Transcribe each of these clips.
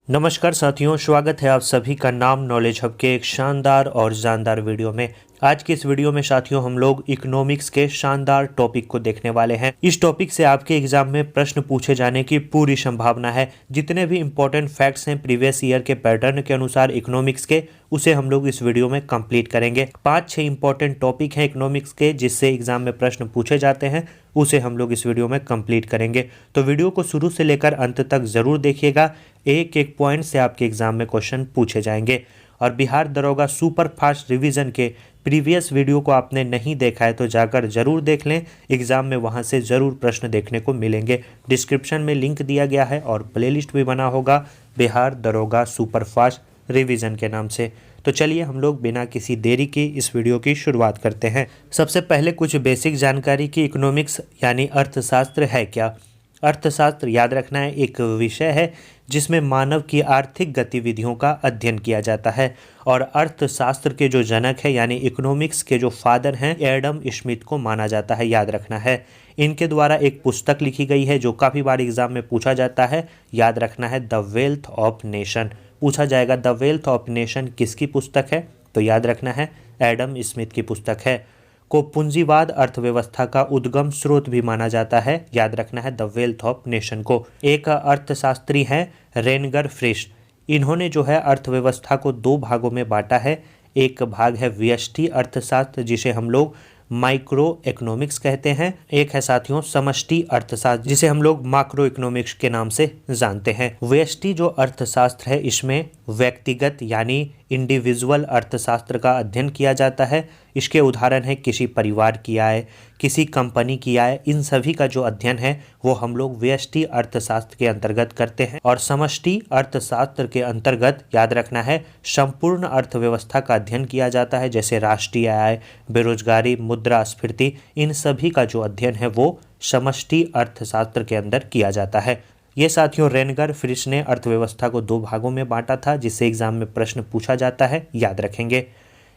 नमस्कार साथियों, स्वागत है आप सभी का नाम नॉलेज हब के एक शानदार और जानदार वीडियो में। आज की इस वीडियो में साथियों हम लोग इकोनॉमिक्स के शानदार टॉपिक को देखने वाले हैं। इस टॉपिक से आपके एग्जाम में प्रश्न पूछे जाने की पूरी संभावना है। जितने भी इंपॉर्टेंट फैक्ट्स हैं प्रीवियस ईयर के पैटर्न के अनुसार इकोनॉमिक्स के, उसे हम लोग इस वीडियो में कंप्लीट करेंगे। 5-6 इंपॉर्टेंट टॉपिक हैं इकोनॉमिक्स के जिससे एग्जाम में प्रश्न पूछे जाते हैं, उसे हम लोग इस वीडियो में कंप्लीट करेंगे। तो वीडियो को शुरू से लेकर अंत तक जरूर देखिएगा। एक एक पॉइंट से आपके एग्जाम में क्वेश्चन पूछे जाएंगे। और बिहार दरोगा सुपर फास्ट रिवीजन के प्रीवियस वीडियो को आपने नहीं देखा है तो जाकर जरूर देख लें। एग्जाम में वहां से जरूर प्रश्न देखने को मिलेंगे। डिस्क्रिप्शन में लिंक दिया गया है और प्लेलिस्ट भी बना होगा बिहार दरोगा सुपर फास्ट रिवीजन के नाम से। तो चलिए हम लोग बिना किसी देरी की इस वीडियो की शुरुआत करते हैं। सबसे पहले कुछ बेसिक जानकारी की इकोनॉमिक्स यानी अर्थशास्त्र है क्या। अर्थशास्त्र याद रखना है एक विषय है जिसमें मानव की आर्थिक गतिविधियों का अध्ययन किया जाता है। और अर्थशास्त्र के जो जनक है यानी इकोनॉमिक्स के जो फादर हैं एडम स्मिथ को माना जाता है, याद रखना है। इनके द्वारा एक पुस्तक लिखी गई है जो काफ़ी बार एग्जाम में पूछा जाता है, याद रखना है द वेल्थ ऑफ नेशन। पूछा जाएगा द वेल्थ ऑफ नेशन किसकी पुस्तक है, तो याद रखना है एडम स्मिथ की पुस्तक है। को पूंजीवाद अर्थव्यवस्था का उद्गम स्रोत भी माना जाता है, याद रखना है द वेल्थ ऑफ नेशन को। एक अर्थशास्त्री हैं रेनगर फ्रिश। इन्होंने जो है अर्थव्यवस्था को 2 भागों में बांटा है। एक भाग है व्यष्टि अर्थशास्त्र जिसे हम लोग माइक्रो इकोनॉमिक्स कहते हैं। एक है साथियों समष्टि अर्थशास्त्र जिसे हम लोग माक्रो इकोनॉमिक्स के नाम से जानते हैं। व्यष्टि जो अर्थशास्त्र है इसमें व्यक्तिगत यानी इंडिविजुअल अर्थशास्त्र का अध्ययन किया जाता है। इसके उदाहरण है किसी परिवार की आय, किसी कंपनी की आय, इन सभी का जो अध्ययन है वो हम लोग व्यष्टि अर्थशास्त्र के अंतर्गत करते हैं। और समष्टि अर्थशास्त्र के अंतर्गत याद रखना है संपूर्ण अर्थव्यवस्था का अध्ययन किया जाता है, जैसे राष्ट्रीय आय, बेरोजगारी, मुद्रास्फीति, इन सभी का जो अध्ययन है वो समष्टि अर्थशास्त्र के अंदर किया जाता है। ये साथियों रेनगर फ्रिश ने अर्थव्यवस्था को 2 भागों में बांटा था जिससे एग्जाम में प्रश्न पूछा जाता है, याद रखेंगे।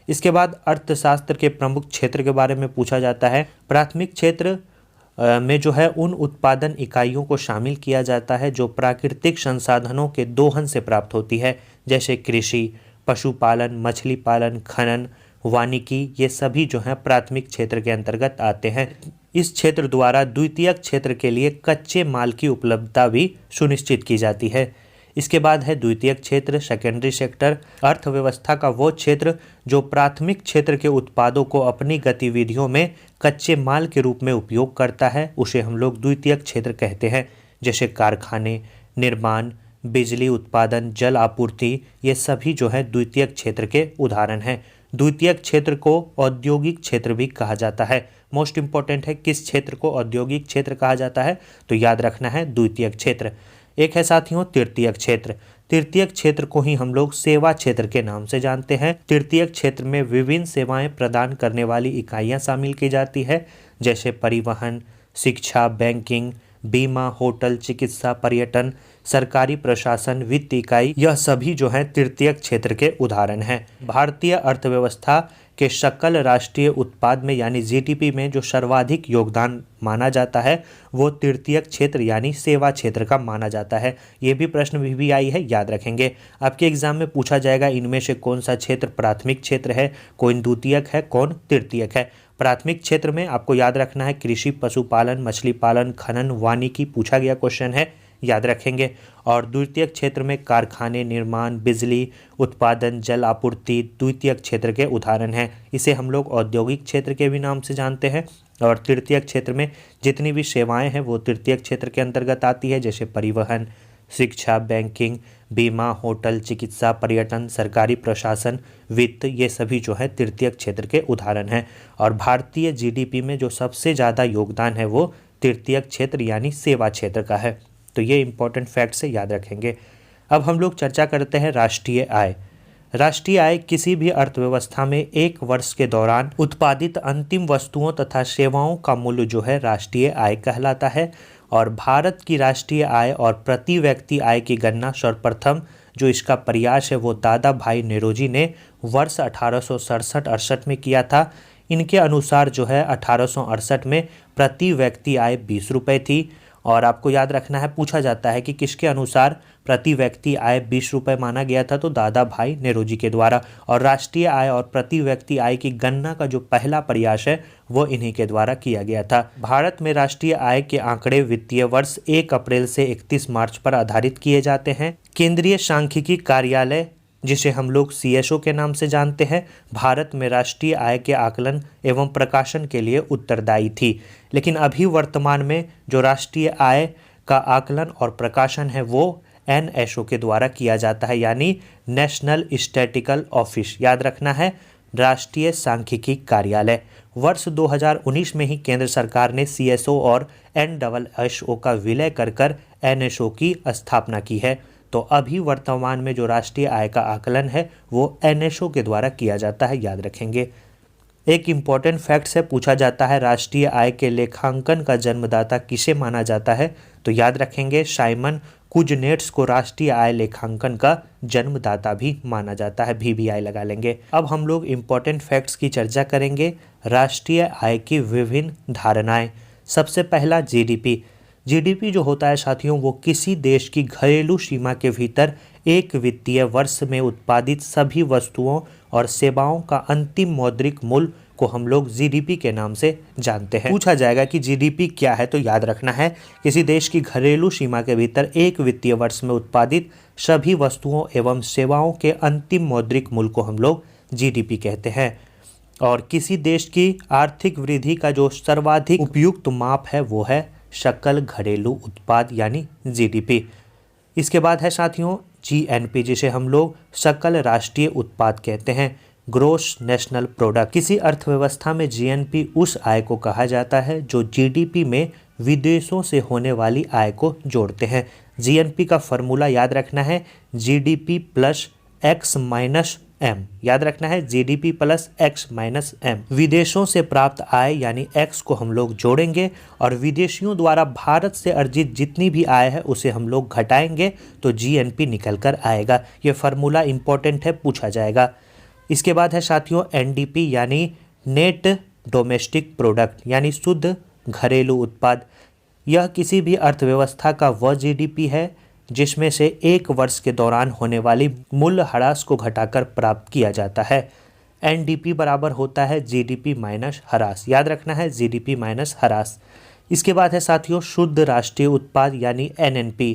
इसके बाद अर्थशास्त्र के प्रमुख क्षेत्र के बारे में पूछा जाता है। प्राथमिक क्षेत्र में जो है उन उत्पादन इकाइयों को शामिल किया जाता है जो प्राकृतिक संसाधनों के दोहन से प्राप्त होती है, जैसे कृषि, पशुपालन, मछली पालन, खनन, वानिकी, ये सभी जो हैं प्राथमिक क्षेत्र के अंतर्गत आते हैं। इस क्षेत्र द्वारा द्वितीयक क्षेत्र के लिए कच्चे माल की उपलब्धता भी सुनिश्चित की जाती है। इसके बाद है द्वितीयक क्षेत्र सेकेंडरी सेक्टर। अर्थव्यवस्था का वो क्षेत्र जो प्राथमिक क्षेत्र के उत्पादों को अपनी गतिविधियों में कच्चे माल के रूप में उपयोग करता है, उसे हम लोग द्वितीयक क्षेत्र कहते हैं, जैसे कारखाने, निर्माण, बिजली उत्पादन, जल आपूर्ति, ये सभी जो है द्वितीयक क्षेत्र के उदाहरण हैं। द्वितीयक क्षेत्र को औद्योगिक क्षेत्र भी कहा जाता है। मोस्ट इंपॉर्टेंट है किस क्षेत्र को औद्योगिक क्षेत्र कहा जाता है, तो याद रखना है द्वितीयक क्षेत्र। एक है साथियों तृतीयक क्षेत्र। तृतीयक क्षेत्र को ही हम लोग सेवा क्षेत्र के नाम से जानते हैं। तृतीयक क्षेत्र में विभिन्न सेवाएं प्रदान करने वाली इकाइयां शामिल की जाती है, जैसे परिवहन, शिक्षा, बैंकिंग, बीमा, होटल, चिकित्सा, पर्यटन, सरकारी प्रशासन, वित्त इकाई, यह सभी जो है तृतीयक क्षेत्र के उदाहरण हैं। भारतीय अर्थव्यवस्था के सकल राष्ट्रीय उत्पाद में यानी जीडीपी में जो सर्वाधिक योगदान माना जाता है वो तृतीयक क्षेत्र यानी सेवा क्षेत्र का माना जाता है। ये भी प्रश्न भी आई है, याद रखेंगे। आपके एग्जाम में पूछा जाएगा इनमें से कौन सा क्षेत्र प्राथमिक क्षेत्र है, कौन द्वितीयक है, कौन तृतीयक है। प्राथमिक क्षेत्र में आपको याद रखना है कृषि, पशुपालन, मछली पालन, खनन, वानिकी पूछा गया क्वेश्चन है, याद रखेंगे। और द्वितीयक क्षेत्र में कारखाने, निर्माण, बिजली उत्पादन, जल आपूर्ति द्वितीयक क्षेत्र के उदाहरण हैं। इसे हम लोग औद्योगिक क्षेत्र के भी नाम से जानते हैं। और तृतीयक क्षेत्र में जितनी भी सेवाएं हैं वो तृतीयक क्षेत्र के अंतर्गत आती है, जैसे परिवहन, शिक्षा, बैंकिंग, बीमा, होटल, चिकित्सा, पर्यटन, सरकारी प्रशासन, वित्त, ये सभी जो है तृतीयक क्षेत्र के उदाहरण हैं। और भारतीय जीडीपी में जो सबसे ज़्यादा योगदान है वो तृतीयक क्षेत्र यानी सेवा क्षेत्र का है। तो ये इंपॉर्टेंट फैक्ट से याद रखेंगे। अब हम लोग चर्चा करते हैं राष्ट्रीय आय। राष्ट्रीय आय किसी भी अर्थव्यवस्था में एक वर्ष के दौरान उत्पादित अंतिम वस्तुओं तथा सेवाओं का मूल्य जो है राष्ट्रीय आय कहलाता है। और भारत की राष्ट्रीय आय और प्रति व्यक्ति आय की गणना सर्वप्रथम जो इसका प्रयास है वो दादा भाई नेरोजी ने वर्ष 1867-68 में किया था। इनके अनुसार जो है 1868 में प्रति व्यक्ति आय 20 रुपये थी और आपको याद रखना है, पूछा जाता है कि किसके अनुसार प्रति व्यक्ति आय 20 रुपये माना गया था, तो दादा भाई नेरोजी के द्वारा। और राष्ट्रीय आय और प्रति व्यक्ति आय की गणना का जो पहला प्रयास है वो इन्हीं के द्वारा किया गया था। भारत में राष्ट्रीय आय के आंकड़े वित्तीय वर्ष 1 अप्रैल से 31 मार्च पर आधारित किए जाते हैं। केंद्रीय सांख्यिकी कार्यालय, जिसे हम लोग CSO के नाम से जानते हैं, भारत में राष्ट्रीय आय के आकलन एवं प्रकाशन के लिए उत्तरदायी थी। लेकिन अभी वर्तमान में जो राष्ट्रीय आय का आकलन और प्रकाशन है वो NSO के द्वारा किया जाता है, यानी नेशनल स्टैटिस्टिकल ऑफिस। याद रखना है, राष्ट्रीय सांख्यिकी कार्यालय। वर्ष 2019 में ही केंद्र सरकार ने CSO और NSSO का विलय कर NSO की स्थापना की है। तो अभी वर्तमान में जो राष्ट्रीय आय का आकलन है वो NSO के द्वारा किया जाता है, याद रखेंगे। एक इम्पॉर्टेंट फैक्ट से पूछा जाता है राष्ट्रीय आय के लेखांकन का जन्मदाता किसे माना जाता है, तो याद रखेंगे साइमन कुजनेट्स को राष्ट्रीय आय लेखांकन का जन्मदाता भी माना जाता है, VBI लगा लेंगे। अब हम लोग इम्पॉर्टेंट फैक्ट्स की चर्चा करेंगे। राष्ट्रीय आय की विभिन्न धारणाएं। सबसे पहला GDP जो होता है साथियों, वो किसी देश की घरेलू सीमा के भीतर एक वित्तीय वर्ष में उत्पादित सभी वस्तुओं और सेवाओं का अंतिम मौद्रिक मूल्य को हम लोग GDP के नाम से जानते हैं। पूछा जाएगा कि GDP क्या है, तो याद रखना है, किसी देश की घरेलू सीमा के भीतर एक वित्तीय वर्ष में उत्पादित सभी वस्तुओं एवं सेवाओं के अंतिम मौद्रिक मूल्य को हम लोग GDP कहते हैं। और किसी देश की आर्थिक वृद्धि का जो सर्वाधिक उपयुक्त माप है वो है सकल घरेलू उत्पाद, यानी GDP। इसके बाद है साथियों GNP, जिसे हम लोग सकल राष्ट्रीय उत्पाद कहते हैं, ग्रोस नेशनल प्रोडक्ट। किसी अर्थव्यवस्था में GNP उस आय को कहा जाता है जो GDP में विदेशों से होने वाली आय को जोड़ते हैं। GNP का फॉर्मूला याद रखना है, GDP plus X minus M। याद रखना है, GDP plus X minus M। विदेशों से प्राप्त आय यानी X को हम लोग जोड़ेंगे और विदेशियों द्वारा भारत से अर्जित जितनी भी आय है उसे हम लोग घटाएंगे तो GNP निकल कर आएगा। ये फार्मूला इंपॉर्टेंट है, पूछा जाएगा। इसके बाद है साथियों NDP, यानी नेट डोमेस्टिक प्रोडक्ट, यानी शुद्ध घरेलू उत्पाद। यह किसी भी अर्थव्यवस्था का वह GDP है जिसमें से एक वर्ष के दौरान होने वाली मूल्य ह्रास को घटाकर प्राप्त किया जाता है। NDP बराबर होता है GDP माइनस ह्रास। याद रखना है, GDP माइनस ह्रास। इसके बाद है साथियों शुद्ध राष्ट्रीय उत्पाद, यानी NNP।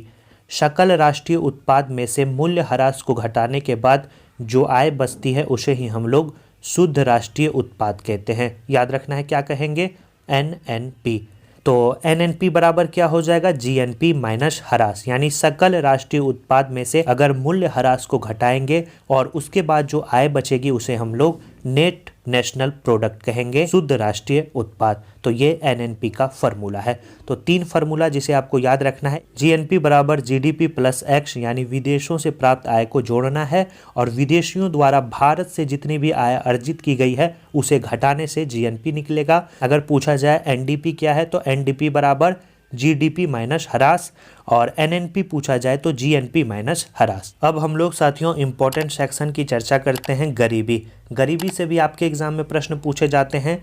सकल राष्ट्रीय उत्पाद में से मूल्य ह्रास को घटाने के बाद जो आय बचती है उसे ही हम लोग शुद्ध राष्ट्रीय उत्पाद कहते हैं। याद रखना है, क्या कहेंगे, NNP। तो NNP बराबर क्या हो जाएगा, GNP माइनस ह्रास, यानी सकल राष्ट्रीय उत्पाद में से अगर मूल्य ह्रास को घटाएंगे और उसके बाद जो आय बचेगी उसे हम लोग नेट नेशनल प्रोडक्ट कहेंगे, शुद्ध राष्ट्रीय उत्पाद। तो ये NNP का फॉर्मूला है। तो 3 फार्मूला जिसे आपको याद रखना है, GNP बराबर GDP प्लस X, यानी विदेशों से प्राप्त आय को जोड़ना है और विदेशियों द्वारा भारत से जितनी भी आय अर्जित की गई है उसे घटाने से GNP निकलेगा। अगर पूछा जाए NDP क्या है, तो NDP बराबर GDP माइनस ह्रास और NNP पूछा जाए तो GNP माइनस ह्रास। अब हम लोग साथियों इम्पोर्टेंट सेक्शन की चर्चा करते हैं, गरीबी। गरीबी से भी आपके एग्जाम में प्रश्न पूछे जाते हैं।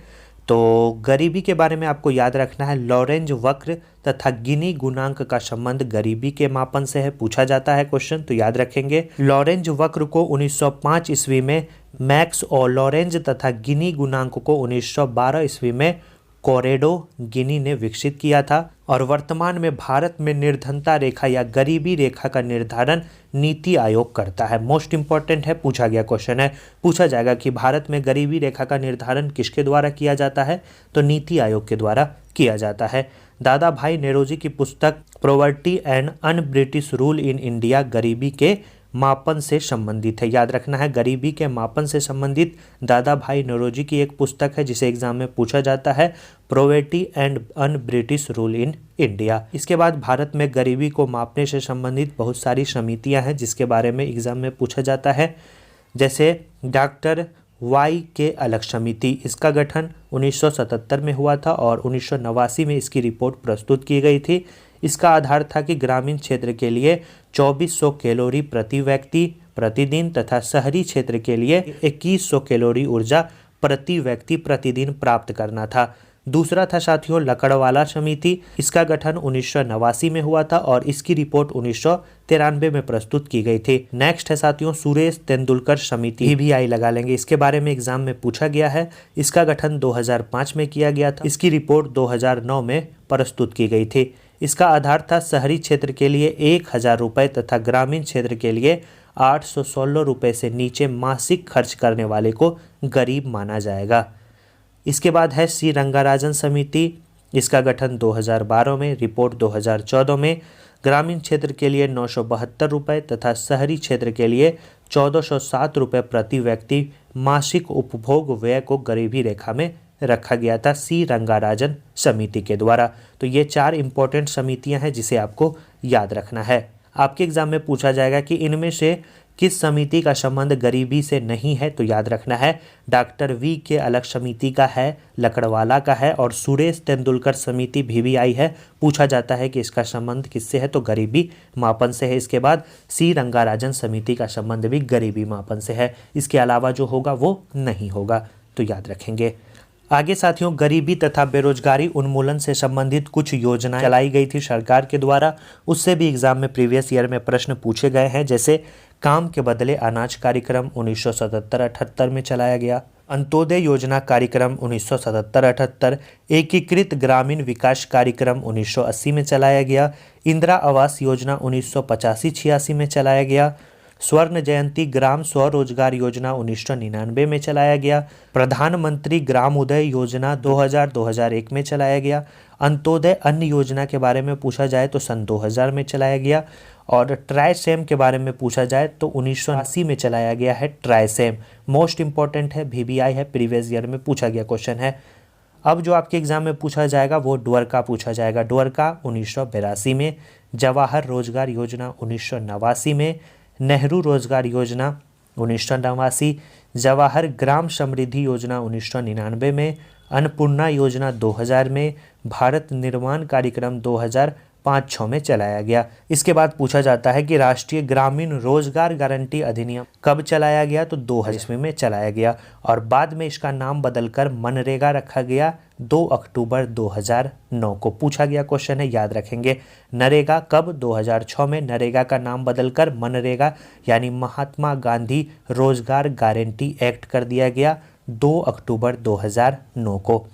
तो गरीबी के बारे में आपको याद रखना है, लॉरेंज वक्र तथा गिनी गुणांक का संबंध गरीबी के मापन से है, पूछा जाता है क्वेश्चन, तो याद रखेंगे। लॉरेंज वक्र को 1905 ईस्वी में मैक्स और लॉरेंज तथा गिनी गुणांक को 1912 ईस्वी में कोरेडो गिनी ने विकसित किया था। और वर्तमान में भारत में निर्धनता रेखा या गरीबी रेखा का निर्धारण नीति आयोग करता है। मोस्ट इंपॉर्टेंट है, पूछा गया क्वेश्चन है। पूछा जाएगा कि भारत में गरीबी रेखा का निर्धारण किसके द्वारा किया जाता है, तो नीति आयोग के द्वारा किया जाता है। दादा भाई नेरोजी की पुस्तक poverty and un British rule in India गरीबी के मापन से संबंधित है। याद रखना है, गरीबी के मापन से संबंधित दादा भाई नेरोजी की एक पुस्तक है जिसे एग्जाम में पूछा जाता है, poverty and un British rule in India. इसके बाद भारत में गरीबी को मापने से संबंधित बहुत सारी समितियां हैं जिसके बारे में एग्जाम में पूछा जाता है, जैसे डॉक्टर YK अलग समिति। इसका गठन 1977 में हुआ था और 1989 में इसकी रिपोर्ट प्रस्तुत की गई थी। इसका आधार था कि ग्रामीण क्षेत्र के लिए 2400 कैलोरी प्रति व्यक्ति प्रतिदिन तथा शहरी क्षेत्र के लिए 2100 कैलोरी ऊर्जा प्रति व्यक्ति प्रतिदिन प्राप्त करना था। दूसरा था साथियों लकड़वाला समिति। इसका गठन 1989 में हुआ था और इसकी रिपोर्ट 1993 में प्रस्तुत की गई थी। नेक्स्ट है साथियों सुरेश तेंदुलकर समिति, भी आई लगा लेंगे, इसके बारे में एग्जाम में पूछा गया है। इसका गठन 2005 में किया गया था। इसकी रिपोर्ट 2009 में प्रस्तुत की गई थी। इसका आधार था शहरी क्षेत्र के लिए 1000 रुपये तथा ग्रामीण क्षेत्र के लिए 816 रुपये से नीचे मासिक खर्च करने वाले को गरीब माना जाएगा। इसके बाद है सी रंगाराजन समिति। इसका गठन 2012 में, रिपोर्ट 2014 में। ग्रामीण क्षेत्र के लिए 972 रुपये तथा शहरी क्षेत्र के लिए 1407 रुपये प्रति व्यक्ति मासिक उपभोग व्यय को गरीबी रेखा में रखा गया था सी रंगाराजन समिति के द्वारा। तो ये 4 इंपॉर्टेंट समितियां हैं जिसे आपको याद रखना है। आपके एग्जाम में पूछा जाएगा कि इनमें से किस समिति का संबंध गरीबी से नहीं है, तो याद रखना है डॉक्टर वी के अलग समिति का है, लकड़वाला का है और सुरेश तेंदुलकर समिति VVI है। पूछा जाता है कि इसका संबंध किससे है, तो गरीबी मापन से है। इसके बाद सी रंगाराजन समिति का संबंध भी गरीबी मापन से है। इसके अलावा जो होगा वो नहीं होगा, तो याद रखेंगे। आगे साथियों गरीबी तथा बेरोजगारी उन्मूलन से संबंधित कुछ योजनाएं चलाई गई थी सरकार के द्वारा, उससे भी एग्जाम में प्रीवियस ईयर में प्रश्न पूछे गए हैं। जैसे काम के बदले अनाज कार्यक्रम 1977-78 में चलाया गया, अंत्योदय योजना कार्यक्रम 1977-78, एकीकृत ग्रामीण विकास कार्यक्रम 1980 में चलाया गया, इंदिरा आवास योजना 1985-86 में चलाया गया, स्वर्ण जयंती ग्राम स्वरोजगार योजना 1999 में चलाया गया, प्रधानमंत्री ग्राम उदय योजना 2000-2001 में चलाया गया, अंत्योदय अन्न योजना के बारे में पूछा जाए तो सन 2000 में चलाया गया और ट्राइसेम के बारे में पूछा जाए तो 1980 में चलाया गया है ट्राइसेम। मोस्ट इंपॉर्टेंट है, VVI है, प्रीवियस ईयर में पूछा गया क्वेश्चन है। अब जो आपके एग्जाम में पूछा जाएगा वो डुअरका पूछा जाएगा। डुअरका 1982 में, जवाहर रोजगार योजना 1989 में, नेहरू रोजगार योजना 1989, जवाहर ग्राम समृद्धि योजना 1999 में, अन्नपूर्णा योजना 2000 में, भारत निर्माण कार्यक्रम 2005-06 में चलाया गया। इसके बाद पूछा जाता है कि राष्ट्रीय ग्रामीण रोजगार गारंटी अधिनियम कब चलाया गया, तो 2000 में चलाया गया और बाद में इसका नाम बदलकर मनरेगा रखा गया 2 अक्टूबर 2009 को। पूछा गया क्वेश्चन है, याद रखेंगे। नरेगा कब, 2006 में नरेगा का नाम बदलकर मनरेगा यानी महात्मा गांधी रोजगार गारंटी एक्ट कर दिया गया 2 अक्टूबर 2009 को।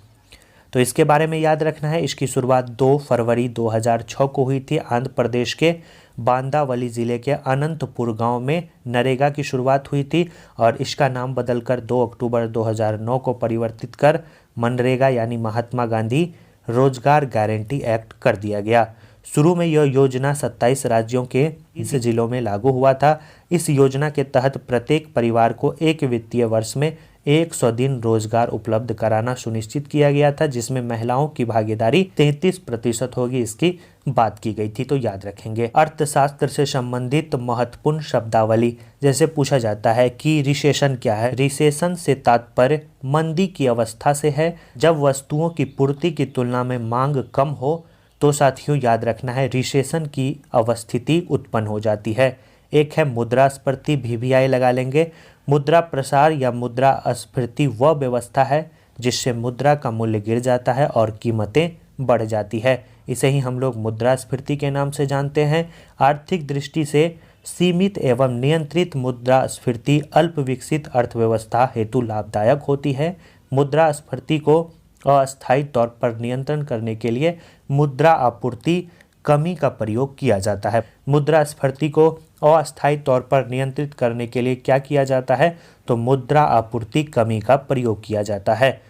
तो इसके बारे में याद रखना है। इसकी शुरुआत 2 फरवरी 2006 को हुई थी। आंध्र प्रदेश के बांदावली ज़िले के अनंतपुर गांव में नरेगा की शुरुआत हुई थी और इसका नाम बदलकर 2 अक्टूबर 2009 को परिवर्तित कर मनरेगा यानी महात्मा गांधी रोजगार गारंटी एक्ट कर दिया गया। शुरू में यह योजना 27 राज्यों के 30 जिलों में लागू हुआ था। इस योजना के तहत प्रत्येक परिवार को एक वित्तीय वर्ष में 100 दिन रोजगार उपलब्ध कराना सुनिश्चित किया गया था, जिसमें महिलाओं की भागीदारी 33% होगी, इसकी बात की गई थी, तो याद रखेंगे। अर्थशास्त्र से संबंधित महत्वपूर्ण शब्दावली, जैसे पूछा जाता है कि रिसेशन क्या है। रिसेशन से तात्पर्य मंदी की अवस्था से है, जब वस्तुओं की पूर्ति की तुलना में मांग कम हो तो साथियों याद रखना है रिसेशन की अवस्थिति उत्पन्न हो जाती है। एक है मुद्रास्फीति, VVI लगा लेंगे। मुद्रा प्रसार या मुद्रास्फीति वह व्यवस्था है जिससे मुद्रा का मूल्य गिर जाता है और कीमतें बढ़ जाती है। इसे ही हम लोग मुद्रास्फीति के नाम से जानते हैं। आर्थिक दृष्टि से सीमित एवं नियंत्रित मुद्रास्फीति अल्प विकसित अर्थव्यवस्था हेतु लाभदायक होती है। मुद्रास्फीति को अस्थायी तौर पर नियंत्रण करने के लिए मुद्रा आपूर्ति कमी का प्रयोग किया जाता है। मुद्रास्फीति को अस्थायी तौर पर नियंत्रित करने के लिए क्या किया जाता है, तो मुद्रा आपूर्ति कमी का प्रयोग किया जाता है।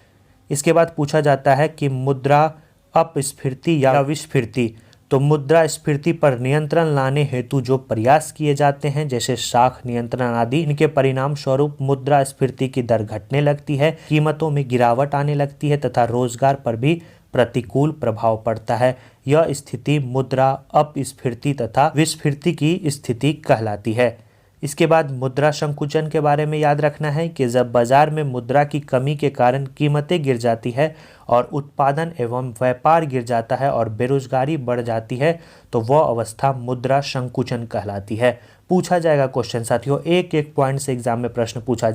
इसके बाद पूछा जाता है कि मुद्रा अपस्फीति या विस्फीति, तो मुद्रास्फीति पर नियंत्रण लाने हेतु जो प्रयास किए जाते हैं जैसे शाख नियंत्रण आदि, इनके परिणाम स्वरूप मुद्रास्फीति की दर घटने लगती है, कीमतों में गिरावट आने लगती है तथा रोजगार पर भी प्रतिकूल प्रभाव पड़ता है। यह स्थिति मुद्रा अपस्फीति तथा विस्फीति की स्थिति कहलाती है। इसके बाद मुद्रा संकुचन के बारे में याद रखना है कि जब बाजार में मुद्रा की कमी के कारण कीमतें गिर जाती है और उत्पादन एवं व्यापार गिर जाता है और बेरोजगारी बढ़ जाती है तो वह अवस्था मुद्रा संकुचन कहलाती है। पूछा जाएगा क्वेश्चन साथियों, एक एक पॉइंट से एग्जाम में प्रश्न पूछा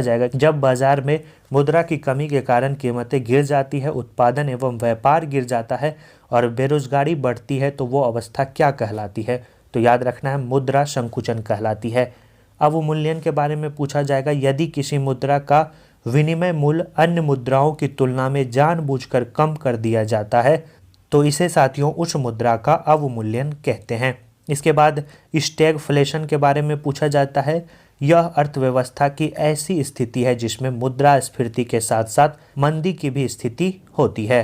जाएगा जब बाजार में मुद्रा की कमी के कारण कीमतें गिर जाती है, उत्पादन एवं व्यापार गिर जाता है और बेरोजगारी बढ़ती है तो वो अवस्था क्या कहलाती है? तो याद रखना है मुद्रा संकुचन कहलाती है। अवमूल्यन के बारे में पूछा जाएगा, यदि किसी मुद्रा का विनिमय मूल्य अन्य मुद्राओं की तुलना में जानबूझकर कम कर दिया जाता है तो इसे साथियों उस मुद्रा का अवमूल्यन कहते हैं। इसके बाद स्टैगफ्लेशन के बारे में पूछा जाता है, यह अर्थव्यवस्था की ऐसी स्थिति है जिसमें मुद्रास्फीति के साथ साथ मंदी की भी स्थिति होती है।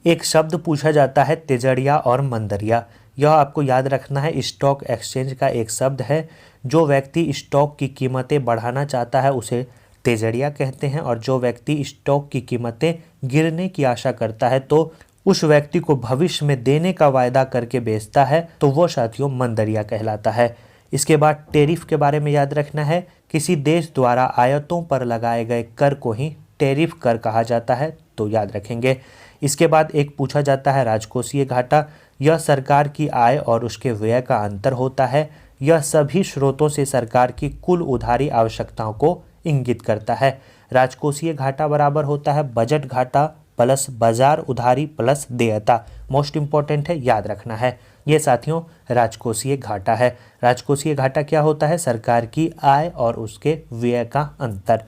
एक शब्द पूछा जाता है तेजड़िया और मंदरिया, यह आपको याद रखना है स्टॉक एक्सचेंज का एक शब्द है। जो व्यक्ति स्टॉक की कीमतें बढ़ाना चाहता है उसे तेजड़िया कहते हैं और जो व्यक्ति स्टॉक की कीमतें गिरने की आशा करता है तो उस व्यक्ति को भविष्य में देने का वायदा करके बेचता है तो वो साथियों मंदरिया कहलाता है। इसके बाद टैरिफ के बारे में याद रखना है, किसी देश द्वारा आयातों पर लगाए गए कर को ही टैरिफ कर कहा जाता है, तो याद रखेंगे। इसके बाद एक पूछा जाता है राजकोषीय घाटा, यह सरकार की आय और उसके व्यय का अंतर होता है। यह सभी स्रोतों से सरकार की कुल उधारी आवश्यकताओं को इंगित करता है। राजकोषीय घाटा बराबर होता है बजट घाटा प्लस बाजार उधारी प्लस देयता। मोस्ट इंपॉर्टेंट है, याद रखना है। ये साथियों राजकोषीय घाटा है। राजकोषीय घाटा क्या होता है? सरकार की आय और उसके व्यय का अंतर।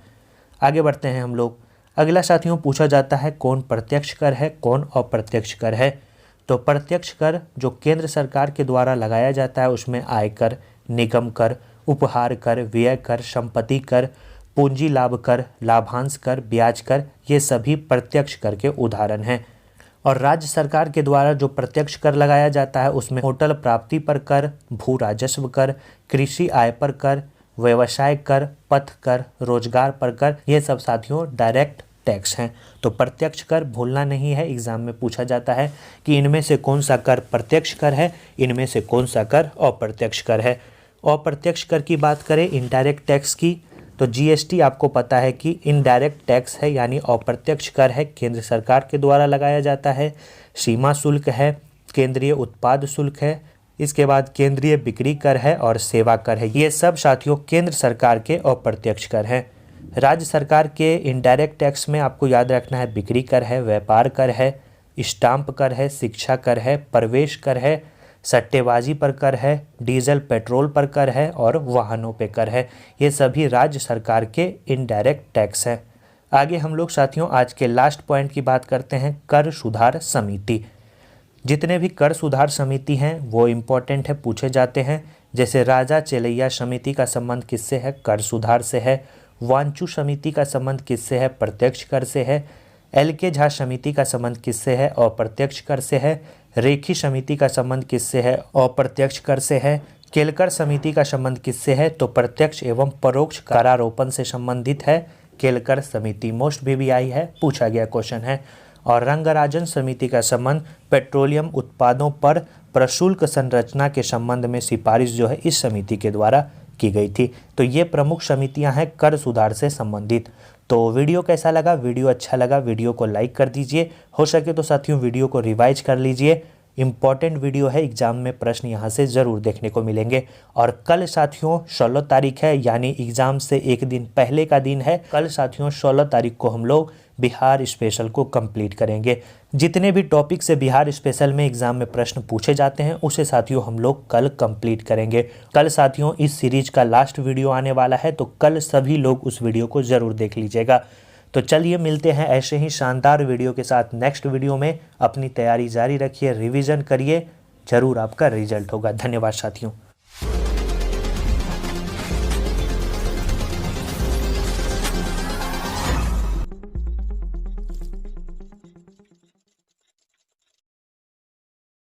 आगे बढ़ते हैं हम लोग। अगला साथियों पूछा जाता है कौन प्रत्यक्ष कर है, कौन अप्रत्यक्ष कर है। तो प्रत्यक्ष कर जो केंद्र सरकार के द्वारा लगाया जाता है उसमें आयकर, निगम कर, उपहार कर, व्यय कर, संपत्ति कर, पूंजी लाभ कर, लाभांश कर, ब्याज कर, ये सभी प्रत्यक्ष कर के उदाहरण हैं। और राज्य सरकार के द्वारा जो प्रत्यक्ष कर लगाया जाता है उसमें होटल प्राप्ति पर कर, भू राजस्व कर, कृषि आय पर कर, व्यवसाय कर, पथ कर, रोजगार पर कर, ये सब साथियों डायरेक्ट टैक्स हैं। तो प्रत्यक्ष कर भूलना नहीं है, एग्जाम में पूछा जाता है कि इनमें से कौन सा कर प्रत्यक्ष कर है, इनमें से कौन सा कर अप्रत्यक्ष कर है। अप्रत्यक्ष कर की बात करें इनडायरेक्ट टैक्स की, तो जीएसटी आपको पता है कि इनडायरेक्ट टैक्स है यानी अप्रत्यक्ष कर है, केंद्र सरकार के द्वारा लगाया जाता है। सीमा शुल्क है, केंद्रीय उत्पाद शुल्क है, इसके बाद केंद्रीय बिक्री कर है और सेवा कर है। ये सब साथियों केंद्र सरकार के अप्रत्यक्ष कर हैं। राज्य सरकार के इनडायरेक्ट टैक्स में आपको याद रखना है बिक्री कर है, व्यापार कर है, स्टाम्प कर है, शिक्षा कर है, प्रवेश कर है, सट्टेबाजी पर कर है, डीजल पेट्रोल पर कर है और वाहनों पे कर है। ये सभी राज्य सरकार के इनडायरेक्ट टैक्स हैं। आगे हम लोग साथियों आज के लास्ट पॉइंट की बात करते हैं कर सुधार समिति। जितने भी कर सुधार समिति हैं वो इम्पोर्टेंट है, पूछे जाते हैं। जैसे राजा चेलैया समिति का संबंध किससे है? कर सुधार से है। वांचू समिति का संबंध किससे है? प्रत्यक्ष कर से है। एल.के. झा समिति का संबंध किससे है? अप्रत्यक्ष कर से है। रेखी समिति का संबंध किससे है? अप्रत्यक्ष कर से है। केलकर समिति का संबंध किससे है? तो प्रत्यक्ष एवं परोक्ष करारोपण से संबंधित है केलकर समिति। मोस्ट VVI है, पूछा गया क्वेश्चन है। और रंगराजन समिति का संबंध पेट्रोलियम उत्पादों पर प्रशुल्क संरचना के संबंध में सिफारिश जो है इस समिति के द्वारा की गई थी। तो ये प्रमुख समितियां हैं कर सुधार से संबंधित। तो वीडियो कैसा लगा? वीडियो अच्छा लगा वीडियो को लाइक कर दीजिए, हो सके तो साथियों वीडियो को रिवाइज कर लीजिए। इम्पॉर्टेंट वीडियो है, एग्जाम में प्रश्न यहाँ से ज़रूर देखने को मिलेंगे। और कल साथियों 16 तारीख है, यानी एग्ज़ाम से एक दिन पहले का दिन है। कल साथियों 16 तारीख को हम लोग बिहार स्पेशल को कंप्लीट करेंगे। जितने भी टॉपिक से बिहार स्पेशल में एग्जाम में प्रश्न पूछे जाते हैं उसे साथियों हम लोग कल कंप्लीट करेंगे। कल साथियों इस सीरीज का लास्ट वीडियो आने वाला है, तो कल सभी लोग उस वीडियो को ज़रूर देख लीजिएगा। तो चलिए मिलते हैं ऐसे ही शानदार वीडियो के साथ नेक्स्ट वीडियो में। अपनी तैयारी जारी रखिए, रिवीजन करिए, जरूर आपका रिजल्ट होगा। धन्यवाद साथियों।